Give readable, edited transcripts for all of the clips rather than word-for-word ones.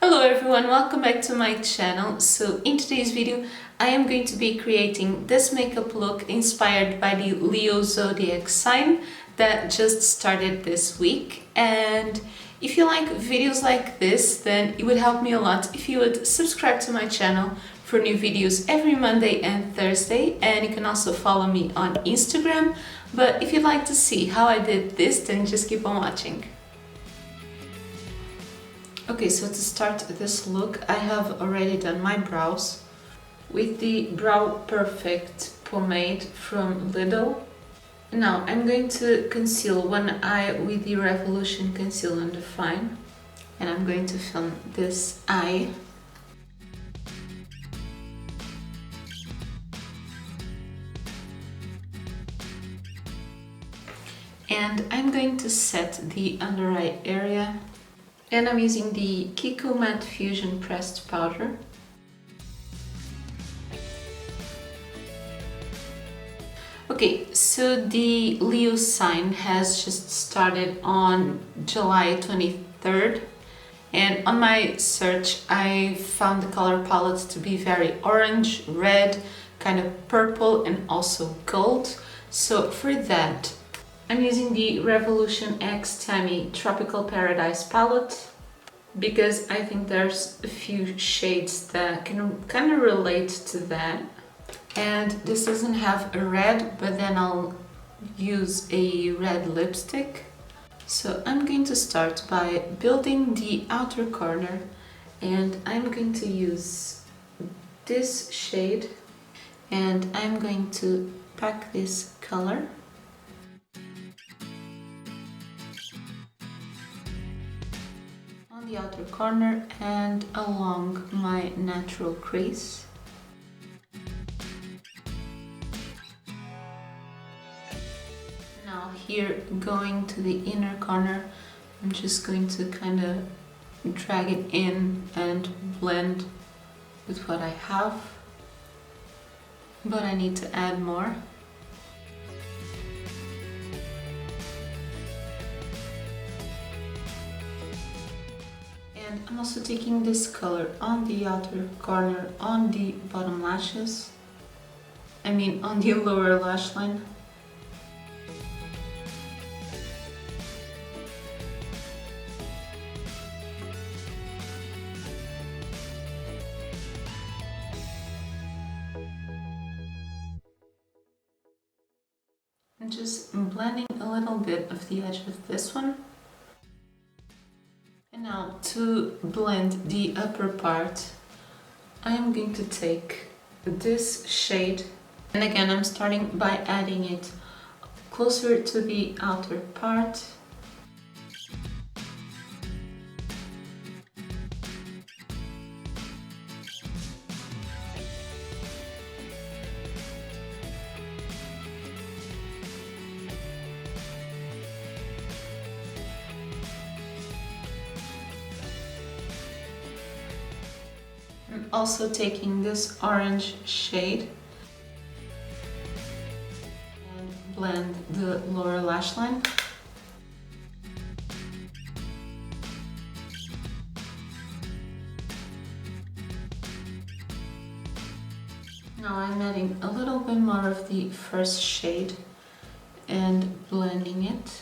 Hello everyone, welcome back to my channel. So in today's video I am going to be creating this makeup look inspired by the Leo Zodiac sign that just started this week. And if you like videos like this, then it would help me a lot if you would subscribe to my channel for new videos every Monday and Thursday, and you can also follow me on Instagram. But if you'd like to see how I did this, then just keep on watching. Okay, so to start this look, I have already done my brows with the Brow Perfect pomade from LIDL. Now I'm going to conceal one eye with the Revolution Conceal and Define, and I'm going to film this eye. And I'm going to set the under eye area. And I'm using the Kiko Matte Fusion Pressed Powder. Okay, so the Leo sign has just started on July 23rd. And on my search, I found the color palette to be very orange, red, kind of purple, and also gold. So for that, I'm using the Revolution X Tammy Tropical Paradise palette because I think there's a few shades that can kind of relate to that. And this doesn't have a red, but then I'll use a red lipstick. So I'm going to start by building the outer corner, and I'm going to use this shade, and I'm going to pack this color. The outer corner and along my natural crease. Now here, going to the inner corner, I'm just going to kind of drag it in and blend with what I have, but I need to add more. And I'm also taking this color on the outer corner, on the bottom lashes, on the lower lash line. I'm just blending a little bit of the edge of this one. Now to blend the upper part, I am going to take this shade, and again I'm starting by adding it closer to the outer part. Also taking this orange shade and blend the lower lash line. Now I'm adding a little bit more of the first shade and blending it.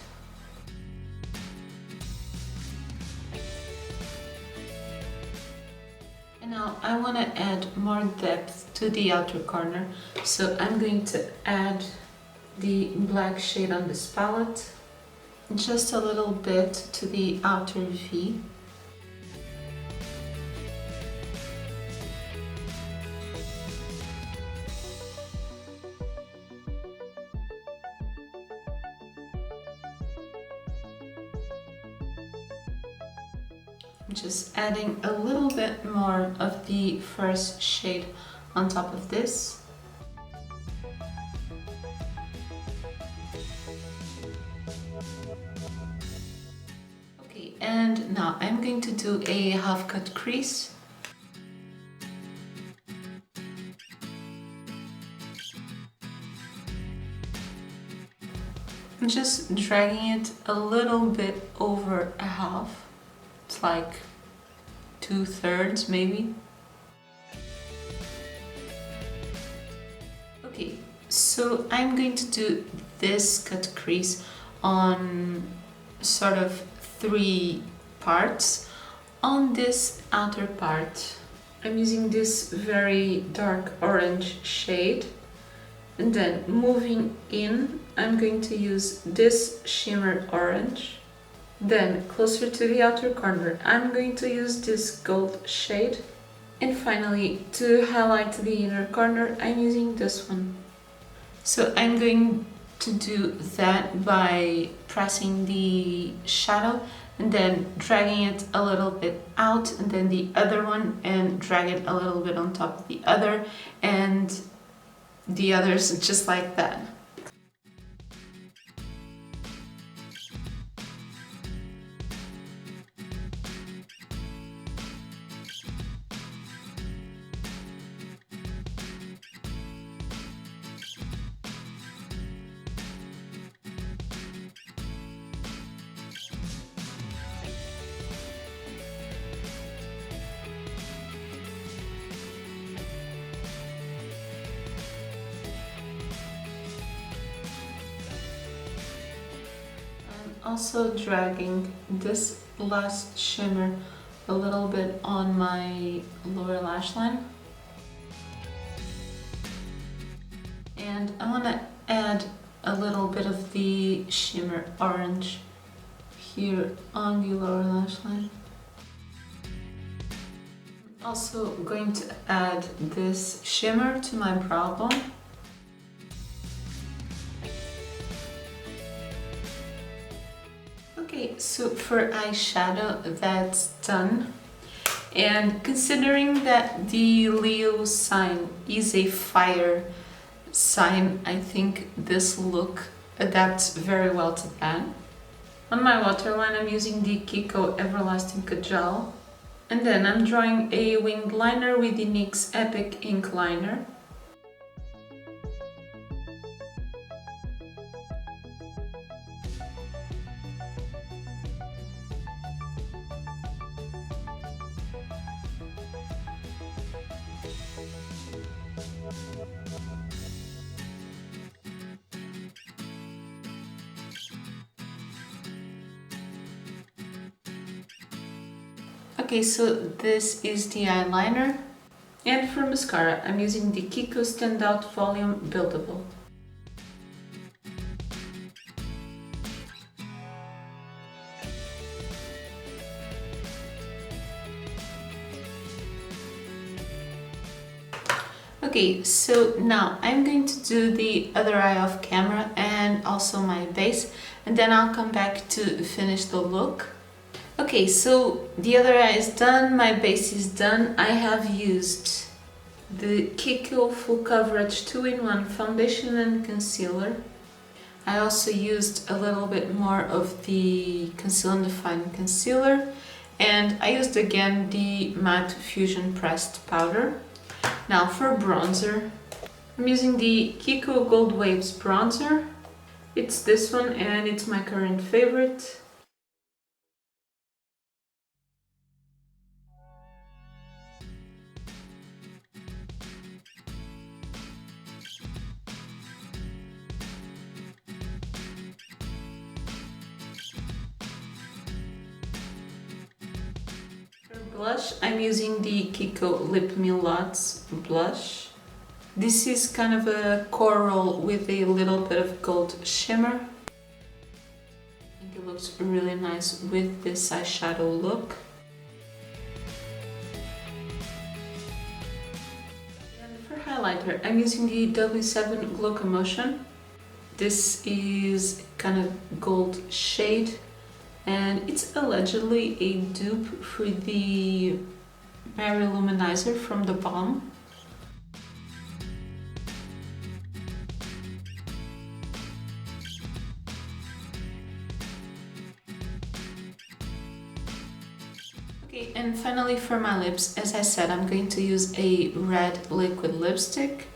Now I want to add more depth to the outer corner, so I'm going to add the black shade on this palette, just a little bit to the outer V. Just adding a little bit more of the first shade on top of this. Okay, and now I'm going to do a half cut crease. I'm just dragging it a little bit over a half. It's like 2/3 maybe. Okay, so I'm going to do this cut crease on sort of 3 parts. On this outer part, I'm using this very dark orange shade, and then moving in, I'm going to use this shimmer orange. Then closer to the outer corner, I'm going to use this gold shade. And finally, to highlight the inner corner, I'm using this one. So I'm going to do that by pressing the shadow and then dragging it a little bit out, and then the other one, and drag it a little bit on top of the other, and the others just like that. Also dragging this last shimmer a little bit on my lower lash line. And I want to add a little bit of the shimmer orange here on the lower lash line. I'm also going to add this shimmer to my brow bone. Okay, so for eyeshadow, that's done. And considering that the Leo sign is a fire sign, I think this look adapts very well to that. On my waterline, I'm using the Kiko Everlasting Kajal. And then I'm drawing a winged liner with the NYX Epic Ink Liner. Okay, so this is the eyeliner. And for mascara, I'm using the Kiko Standout Volume Buildable. Okay, so now I'm going to do the other eye off camera and also my base, and then I'll come back to finish the look. Okay, so the other eye is done, my base is done. I have used the Kiko Full Coverage 2-in-1 foundation and concealer. I also used a little bit more of the Conceal and Define concealer, and I used again the Matte Fusion Pressed powder. Now for bronzer, I'm using the Kiko Gold Waves bronzer. It's this one and it's my current favorite. Blush, I'm using the Kiko Lip Me Lots blush. This is kind of a coral with a little bit of gold shimmer. I think it looks really nice with this eyeshadow look. And for highlighter, I'm using the W7 Glocomotion. This is kind of gold shade, and it's allegedly a dupe for the Mary Luminizer from the Balm. Okay, and finally for my lips, as I said, I'm going to use a red liquid lipstick.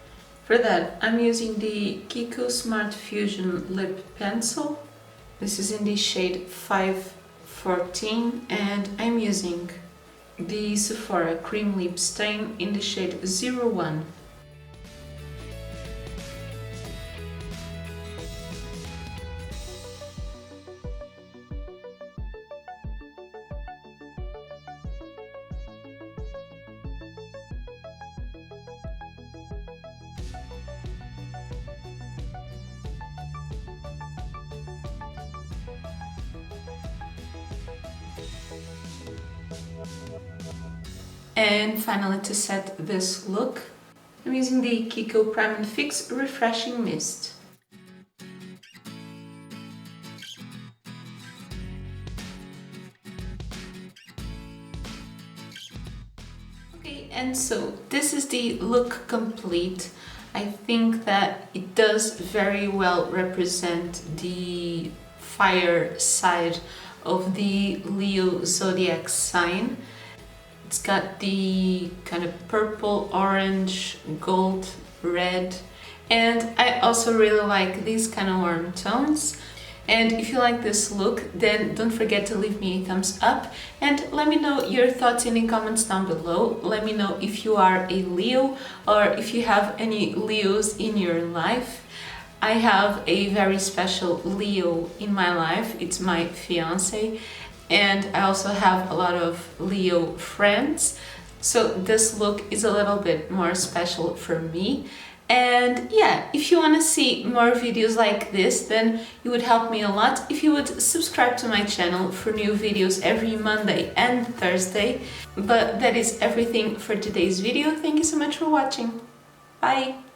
For that, I'm using the Kiko Smart Fusion Lip Pencil. This is in the shade 514, and I'm using the Sephora Cream Lip Stain in the shade 01. And finally, to set this look, I'm using the Kiko Prime and Fix Refreshing Mist. Okay, and so this is the look complete. I think that it does very well represent the fire side of the Leo Zodiac sign. It's got the kind of purple, orange, gold, red, and I also really like these kind of warm tones. And if you like this look, then don't forget to leave me a thumbs up and let me know your thoughts in the comments down below. Let me know if you are a Leo or if you have any Leos in your life. I have a very special Leo in my life. It's my fiance. And I also have a lot of Leo friends, so this look is a little bit more special for me. And yeah, if you want to see more videos like this, then it would help me a lot if you would subscribe to my channel for new videos every Monday and Thursday. But that is everything for today's video. Thank you so much for watching. Bye!